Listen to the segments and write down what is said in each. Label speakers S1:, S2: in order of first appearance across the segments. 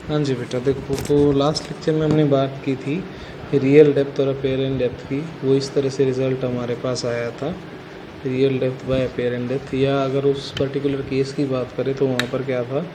S1: हाँ जी बेटा, देखो तो लास्ट लेक्चर में हमने बात की थी रियल डेप्थ और अपेरेंट डेप्थ की। वो इस तरह से रिज़ल्ट हमारे पास आया था, real depth by apparent depth. या अगर उस पर्टिकुलर केस की बात करें तो वहाँ पर क्या था,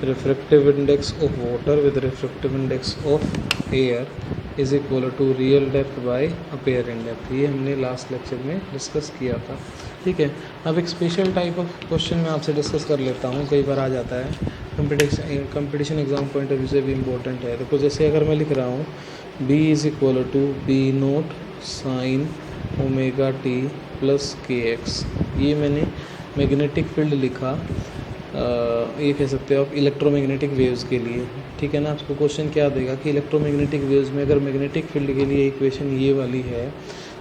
S1: refractive index of water with refractive index of air is equal to real depth by apparent depth. ये हमने लास्ट लेक्चर में डिस्कस किया था। ठीक है, अब एक स्पेशल टाइप ऑफ क्वेश्चन मैं आपसे डिस्कस कर लेता हूँ, कई बार आ जाता है, competition exam point of view से भी इम्पोर्टेंट है। देखो जैसे अगर मैं लिख रहा हूँ B is equal to B naught sine omega T plus K X, ये मैंने मैग्नेटिक फील्ड लिखा, ये कह सकते हो आप इलेक्ट्रोमैग्नेटिक वेव्स के लिए। ठीक है ना, आपको क्वेश्चन क्या देगा कि इलेक्ट्रोमैग्नेटिक वेव्स में अगर मैग्नेटिक फील्ड के लिए इक्वेशन ये वाली है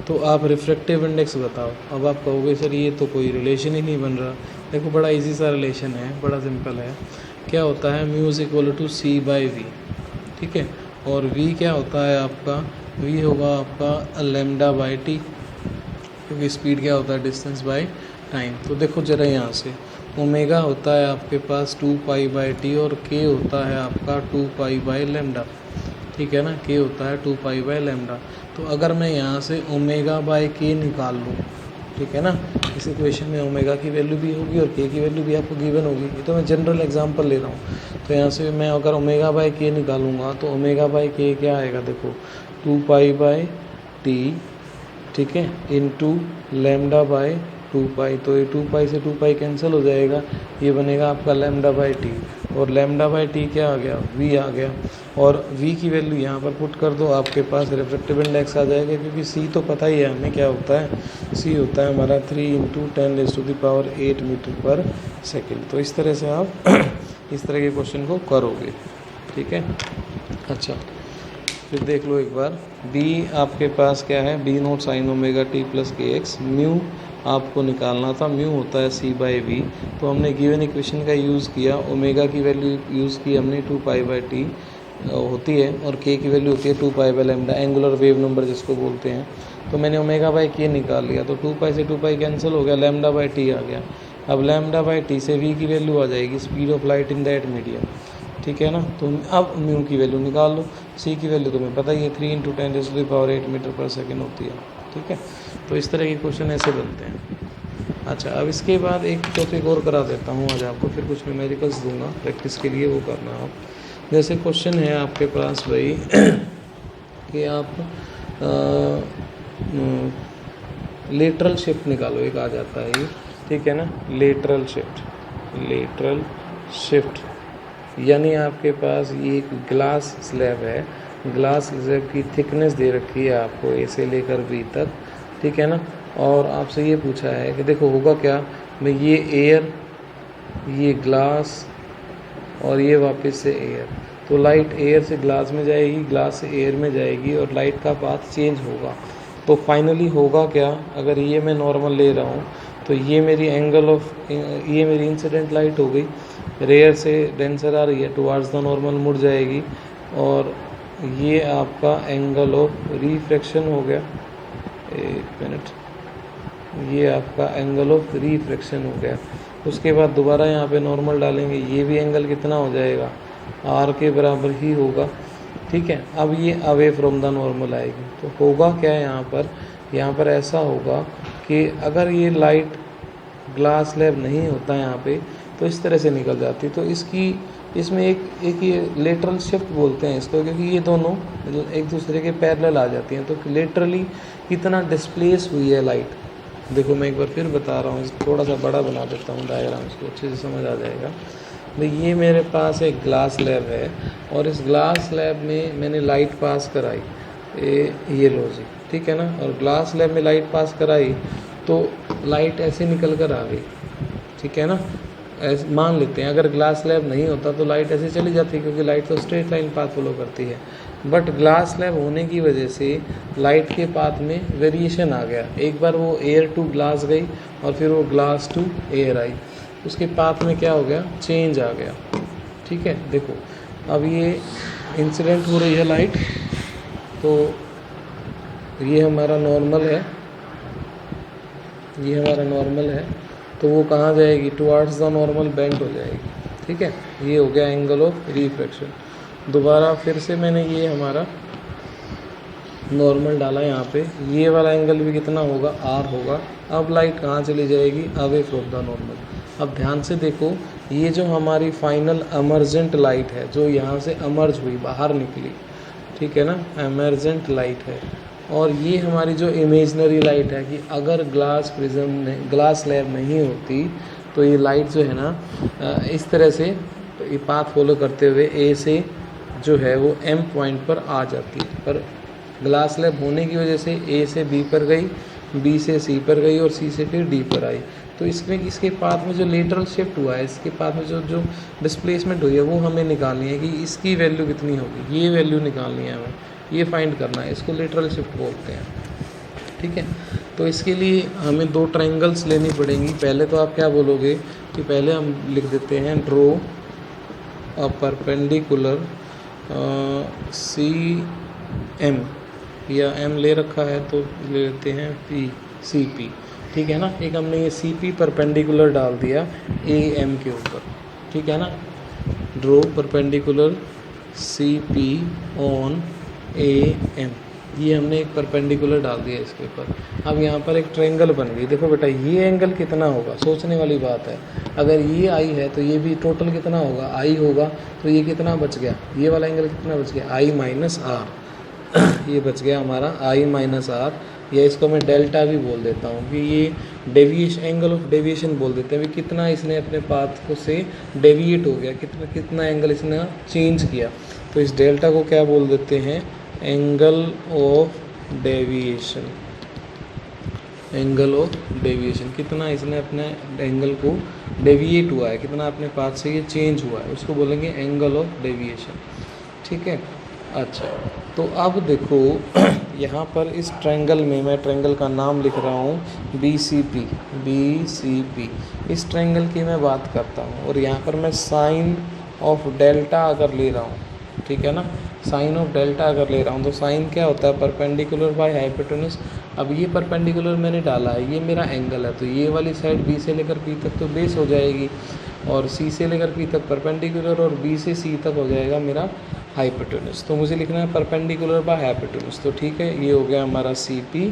S1: तो आप रिफ्रैक्टिव इंडेक्स बताओ। अब आप कहोगे सर ये तो कोई रिलेशन ही नहीं बन रहा। देखो बड़ा इजी सा रिलेशन है, बड़ा सिंपल है। क्या होता है, mu is equal to C by V. ठीक है, और वी क्या होता है आपका, वी होगा आपका लेमडा बाई टी, क्योंकि स्पीड क्या होता है, डिस्टेंस बाय टाइम। तो देखो जरा यहाँ से ओमेगा होता है आपके पास 2 पाई बाई टी और के होता है आपका 2 पाई बाई लेमडा। ठीक है ना, के होता है 2 पाई बाई लेमडा। तो अगर मैं यहाँ से ओमेगा बाई के निकाल लूँ, ठीक है ना, इस इक्वेशन में ओमेगा की वैल्यू भी होगी और के की वैल्यू भी आपको गिवन होगी। ये तो मैं जनरल एग्जांपल ले रहा हूँ। तो यहाँ से मैं अगर ओमेगा बाई के निकालूंगा तो ओमेगा बाई के क्या आएगा, देखो 2 पाई बाई टी, ठीक है, इनटू लेमडा बाई 2 पाई। तो ये 2 पाई से 2 पाई कैंसिल हो जाएगा, ये बनेगा आपका लेमडा बाई टी। और लेमडा बाई टी क्या आ गया, वी आ गया। और वी की वैल्यू यहाँ पर पुट कर दो, आपके पास रिफ्रैक्टिव इंडेक्स आ जाएगा, क्योंकि सी तो पता ही है हमें क्या होता है, सी होता है हमारा 3 × 10⁸ मीटर पर सेकेंड। तो इस तरह से आप इस तरह के क्वेश्चन को करोगे। ठीक है, अच्छा फिर देख लो एक बार, बी आपके पास क्या है, B naught sine omega T plus K X. Mu आपको निकालना था, म्यू होता है सी बाई वी। तो हमने गिवन इक्वेशन का यूज़ किया, ओमेगा की वैल्यू यूज़ की हमने 2 पाई बाई टी होती है और के की वैल्यू होती है 2 pi by lambda, angular wave number जिसको बोलते हैं। तो मैंने ओमेगा बाई के निकाल लिया, तो 2 पाई से 2 पाई कैंसिल हो गया, लेमडा बाई टी आ गया। अब लेमडा बाई टी से वी की वैल्यू आ जाएगी, speed of light in that medium. ठीक है ना, तो अब म्यू की वैल्यू निकाल लो। सी की वैल्यू तुम्हें पता ही है, 3 × 10⁸ मीटर पर सेकेंड होती है। ठीक है, तो इस तरह के क्वेश्चन ऐसे बनते हैं। अच्छा, अब इसके बाद एक टॉपिक और करा देता हूँ आज आपको, फिर कुछ न्यूमेरिकल्स दूंगा प्रैक्टिस के लिए, वो करना आप। जैसे क्वेश्चन है आपके पास भाई कि आप लेटरल शिफ्ट निकालो, एक आ जाता है ये। ठीक है ना, लेटरल शिफ्ट यानी आपके पास ये एक ग्लास स्लैब है, ग्लास स्लैब की थिकनेस दे रखी है आपको ए से लेकर बी तक। ठीक है ना, और आपसे ये पूछा है कि देखो होगा क्या, मैं ये एयर, ये ग्लास और ये वापस से एयर, तो लाइट एयर से ग्लास में जाएगी, ग्लास से एयर में जाएगी और लाइट का पाथ चेंज होगा। तो फाइनली होगा क्या, अगर ये मैं नॉर्मल ले रहा हूँ तो ये मेरी एंगल ऑफ, ये मेरी इंसिडेंट लाइट हो गई, रेयर से डेंसर आ रही है, टुवार्ड्स द नॉर्मल मुड़ जाएगी, और ये आपका एंगल ऑफ रिफ्रैक्शन हो गया। एक मिनट, ये आपका एंगल ऑफ रिफ्रैक्शन हो गया। उसके बाद दोबारा यहाँ पे नॉर्मल डालेंगे, ये भी एंगल कितना हो जाएगा, आर के बराबर ही होगा। ठीक है, अब ये अवे फ्रॉम द नॉर्मल आएगी। तो होगा क्या यहाँ पर ऐसा होगा कि अगर ये लाइट ग्लास स्लैब नहीं होता यहाँ पे तो इस तरह से निकल जाती। तो इसमें एक ये लेटरल शिफ्ट बोलते हैं इसको, क्योंकि ये दोनों एक दूसरे के पैरेलल आ जाती हैं। तो लेटरली कितना डिस्प्लेस हुई है लाइट। देखो मैं एक बार फिर बता रहा हूँ, थोड़ा सा बड़ा बना देता हूँ डायग्राम, इसको अच्छे से समझ आ जाएगा। भाई ये मेरे पास एक ग्लास स्लैब है और इस ग्लास स्लैब में मैंने लाइट पास कराई, ये लो जी, ठीक है ना, और ग्लास स्लैब में लाइट पास कराई तो लाइट ऐसे निकल कर आ गई। ठीक है ना, ऐसे मान लेते हैं, अगर ग्लास स्लैब नहीं होता तो लाइट ऐसे चली जाती, क्योंकि लाइट तो स्ट्रेट लाइन पाथ फॉलो करती है। बट ग्लास स्लैब होने की वजह से लाइट के पाथ में वेरिएशन आ गया। एक बार वो एयर टू ग्लास गई और फिर वो ग्लास टू एयर आई, उसके पाथ में क्या हो गया, चेंज आ गया। ठीक है, देखो अब ये इंसिडेंट हो रही है लाइट, तो ये हमारा नॉर्मल है, ये हमारा नॉर्मल है, तो वो कहाँ जाएगी, टुवार्ड्स द नॉर्मल बेंड हो जाएगी। ठीक है, ये हो गया एंगल ऑफ रिफ्रैक्शन। दोबारा फिर से मैंने ये हमारा नॉर्मल डाला यहाँ पे, ये वाला एंगल भी कितना होगा, आर होगा। अब लाइट कहाँ चली जाएगी, अवे फ्रॉम द नॉर्मल। अब ध्यान से देखो, ये जो हमारी फाइनल एमर्जेंट लाइट है, जो यहाँ से एमर्ज हुई, बाहर निकली, ठीक है ना, एमर्जेंट लाइट है। और ये हमारी जो इमेजनरी लाइट है कि अगर ग्लास प्रिज्म ग्लास स्लैब नहीं होती तो ये लाइट जो है ना इस तरह से ये पाथ फॉलो करते हुए ए से जो है वो एम पॉइंट पर आ जाती है, पर ग्लास स्लैब होने की वजह से ए से बी पर गई, बी से सी पर गई और सी से फिर डी पर आई। तो इसमें इसके पाथ में जो लेटरल शिफ्ट हुआ है, इसके पाथ में जो जो डिस्प्लेसमेंट हुई है वो हमें निकालनी है कि इसकी वैल्यू कितनी होगी, ये वैल्यू निकालनी है हमें, ये फाइंड करना है, इसको लेटरल शिफ्ट बोलते हैं, ठीक है। तो इसके लिए हमें दो ट्रायंगल्स लेनी पड़ेंगी। पहले तो आप क्या बोलोगे कि पहले हम लिख देते हैं draw a perpendicular C M, या एम ले रखा है तो ले लेते हैं पी, सी पी, ठीक है ना। एक हमने ये सी पी परपेंडिकुलर डाल दिया ए एम के ऊपर, ठीक है ना। Draw perpendicular C P on A M, ये हमने एक परपेंडिकुलर डाल दिया इसके ऊपर। अब यहाँ पर एक ट्रायंगल बन गई। देखो बेटा, ये एंगल कितना होगा, सोचने वाली बात है। अगर ये आई है तो ये भी टोटल कितना होगा, आई होगा। तो ये कितना बच गया, ये वाला एंगल कितना बच गया, आई माइनस आर ये बच गया हमारा आई माइनस आर, या इसको मैं डेल्टा भी बोल देता हूँ कि ये डेविएशन, एंगल ऑफ डेविएशन बोल देते हैं। कितना इसने अपने पाथ को से डेविएट हो गया, कितना कितना एंगल इसने चेंज किया। तो इस डेल्टा को क्या बोल देते हैं, angle of deviation. Angle of deviation, कितना इसने अपने एंगल को डेविएट हुआ है, कितना अपने पाथ से ये चेंज हुआ है, उसको बोलेंगे एंगल ऑफ डेविएशन, ठीक है। अच्छा, तो अब देखो यहाँ पर इस ट्रायंगल में मैं ट्रायंगल का नाम लिख रहा हूँ B C P, B C P. इस ट्रायंगल की मैं बात करता हूँ और यहाँ पर मैं साइन ऑफ डेल्टा अगर ले रहा हूँ, ठीक है ना, साइन ऑफ डेल्टा अगर ले रहा हूँ तो साइन क्या होता है, परपेंडिकुलर बाय हाइपोटेनस। अब ये परपेंडिकुलर मैंने डाला है, ये मेरा एंगल है, तो ये वाली साइड बी से लेकर पी तक तो बेस हो जाएगी, और सी से लेकर पी तक परपेंडिकुलर, और बी से सी तक हो जाएगा मेरा हाइपोटेनस। तो मुझे लिखना है परपेंडिकुलर बाय हाइपोटेनस। तो ठीक है, ये हो गया हमारा सी पी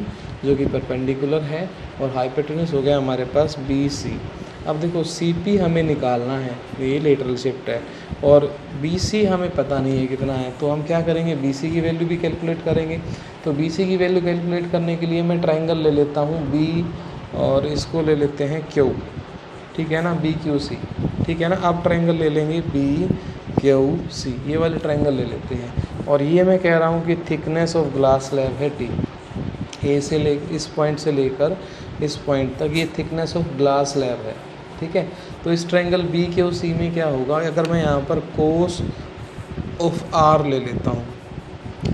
S1: जो कि परपेंडिकुलर है, और हाइपोटेनस हो गया हमारे पास बी सी। अब देखो सी पी हमें निकालना है, ये लेटरल शिफ्ट है, और बी सी हमें पता नहीं है कितना है। तो हम क्या करेंगे, बी सी की वैल्यू भी कैलकुलेट करेंगे। तो बी सी की वैल्यू कैलकुलेट करने के लिए मैं ट्रायंगल ले लेता हूँ बी, और इसको ले लेते हैं क्यू, ठीक है ना, बी क्यू सी, ठीक है ना। अब ट्रायंगल ले लेंगे बी क्यू सी, ये वाले ट्रायंगल ले लेते हैं। और ये मैं कह रहा हूँ कि थिकनेस ऑफ ग्लास स्लैब है टी, ए से ले इस पॉइंट से लेकर इस पॉइंट तक ये थिकनेस ऑफ ग्लास स्लैब है, ठीक है। तो इस ट्रायंगल बी क्यू सी में क्या होगा, अगर मैं यहाँ पर कोस ऑफ आर ले लेता हूँ,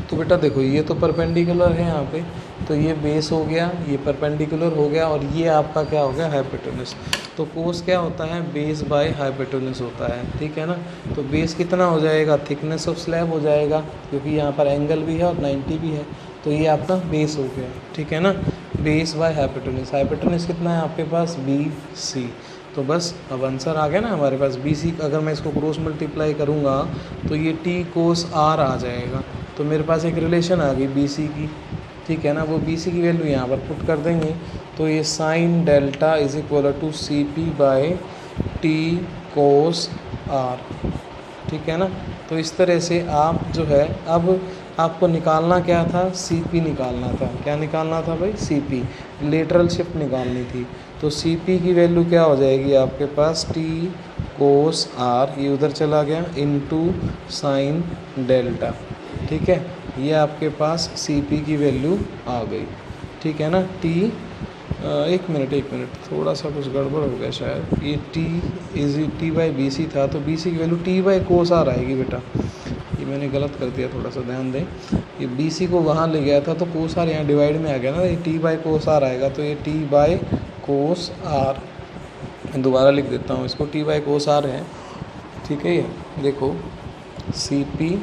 S1: तो बेटा देखो ये तो परपेंडिकुलर है यहाँ पे, तो ये बेस हो गया, ये परपेंडिकुलर हो गया, और ये आपका क्या हो गया, हाइपोटेनस। तो कोस क्या होता है, बेस बाय हाइपोटेनस होता है, ठीक है ना। तो बेस कितना हो जाएगा, थिकनेस ऑफ स्लैब हो जाएगा, क्योंकि यहाँ पर एंगल भी है और 90 भी है, तो ये आपका बेस हो गया, ठीक है ना, बेस बाय हाइपोटेनस। हाइपोटेनस कितना है आपके पास, बी सी। तो बस अब आंसर आ गया ना हमारे पास, बी सी। अगर मैं इसको क्रॉस मल्टीप्लाई करूँगा तो ये टी कोस आर आ जाएगा। तो मेरे पास एक रिलेशन आ गई बी सी की, ठीक है ना। वो बी सी की वैल्यू यहाँ पर पुट कर देंगे, तो ये sine delta is equal to C P by T cos R, ठीक है ना। तो इस तरह से आप जो है, अब आपको निकालना क्या था, सी पी निकालना था। क्या निकालना था भाई, सी पी, लेटरल शिफ्ट निकालनी थी। तो सी पी की वैल्यू क्या हो जाएगी आपके पास, टी कोस आर, ये उधर चला गया, इनटू साइन डेल्टा, ठीक है। ये आपके पास सी पी की वैल्यू आ गई, ठीक है ना। टी एक मिनट थोड़ा सा कुछ गड़बड़ हो गया शायद, ये T is T by B C था, तो बी सी की value T by cos R आएगी बेटा, ये मैंने गलत कर दिया, थोड़ा सा ध्यान दें। ये बी सी को वहाँ ले गया था तो कोस आर यहाँ डिवाइड में आ गया ना, ये टी बाई कोस आर आएगा, तो ये टी बाई कोस आर, दोबारा लिख देता हूँ इसको, टी बाई कोस आर है, ठीक है। ये देखो C P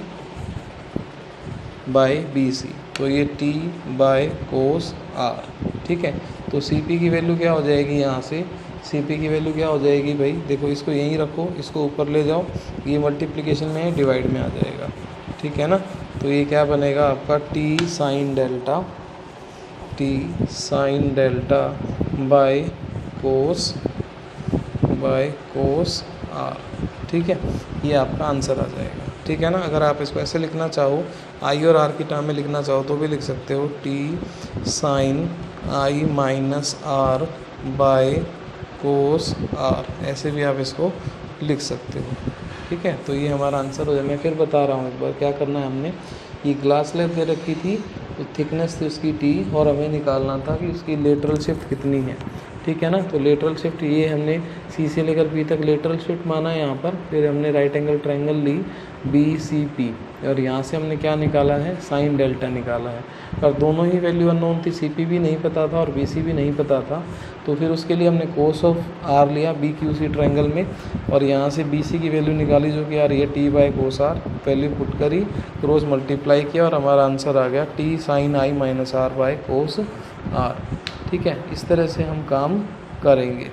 S1: by B C, तो ये टी बाई कोस आर, ठीक है। तो सी पी की वैल्यू क्या हो जाएगी यहाँ से, सी पी की वैल्यू क्या हो जाएगी भाई, देखो इसको यहीं रखो, इसको ऊपर ले जाओ, ये मल्टीप्लिकेशन में है, डिवाइड में आ जाएगा, ठीक है ना। तो ये क्या बनेगा आपका T sine delta by cos R, ठीक है, ये आपका आंसर आ जाएगा, ठीक है ना। अगर आप इसको ऐसे लिखना चाहो, आई और आर की टर्म में लिखना चाहो तो भी लिख सकते हो, T sine I minus R by cos R, ऐसे भी आप इसको लिख सकते हो, ठीक है। तो ये हमारा आंसर हो जाए। मैं फिर बता रहा हूँ एक बार क्या करना है। हमने ये ग्लास स्लैब दे रखी थी, तो थिकनेस थी उसकी टी, और हमें निकालना था कि उसकी लेटरल शिफ्ट कितनी है, ठीक है ना। तो लेटरल शिफ्ट ये हमने सी से लेकर पी तक लेटरल शिफ्ट माना है यहाँ पर, फिर हमने राइट एंगल ट्रायंगल ली BCP, और यहाँ से हमने क्या निकाला है, साइन डेल्टा निकाला है। और दोनों ही वैल्यू अननोन थी, CP भी नहीं पता था और BC भी नहीं पता था, तो फिर उसके लिए हमने कोस ऑफ आर लिया BQC ट्रायंगल में, और यहाँ से BC की वैल्यू निकाली जो कि यार ये T by cos R, value put करी, क्रॉस मल्टीप्लाई किया, और हमारा आंसर आ गया T sine I minus R by cos R, ठीक है। इस तरह से हम काम करेंगे।